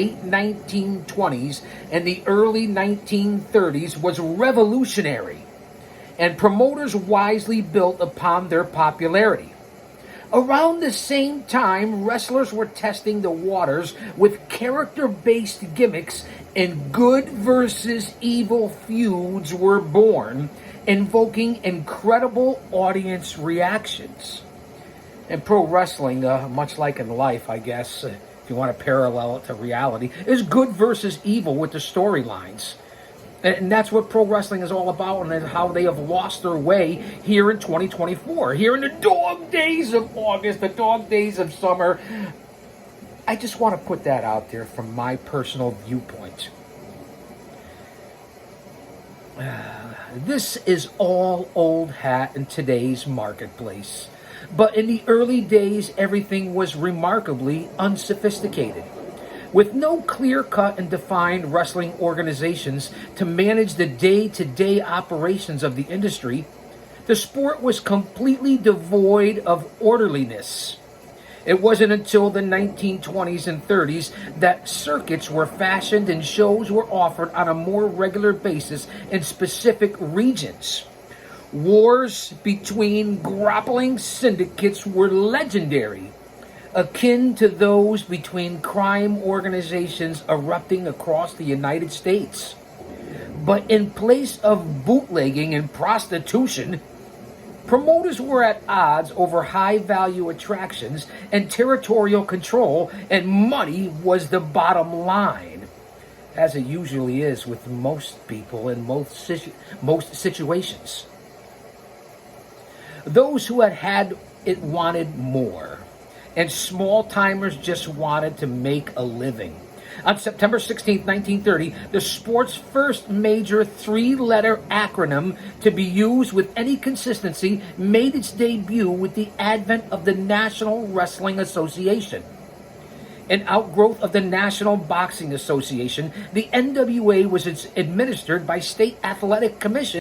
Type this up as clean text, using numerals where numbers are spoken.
late 1920s and the early 1930s was revolutionary, and promoters wisely built upon their popularity. Around the same time, wrestlers were testing the waters with character-based gimmicks, and good versus evil feuds were born, invoking incredible audience reactions. In pro wrestling, much like in life, I guess, if you want to parallel it to reality, is good versus evil with the storylines. And that's what pro wrestling is all about, and how they have lost their way here in 2024. Here in the dog days of August, the dog days of summer. I just want to put that out there from my personal viewpoint. This is all old hat in today's marketplace. But in the early days, everything was remarkably unsophisticated. With no clear-cut and defined wrestling organizations to manage the day-to-day operations of the industry, the sport was completely devoid of orderliness. It wasn't until the 1920s and 30s that circuits were fashioned and shows were offered on a more regular basis in specific regions. Wars between grappling syndicates were legendary, akin to those between crime organizations erupting across the United States. But in place of bootlegging and prostitution, promoters were at odds over high-value attractions and territorial control, and money was the bottom line, as it usually is with most people in most situations. Those who had it wanted more, and small-timers just wanted to make a living. On September 16, 1930, the sport's first major three-letter acronym to be used with any consistency made its debut with the advent of the National Wrestling Association. An outgrowth of the National Boxing Association, the NWA was administered by state athletic commission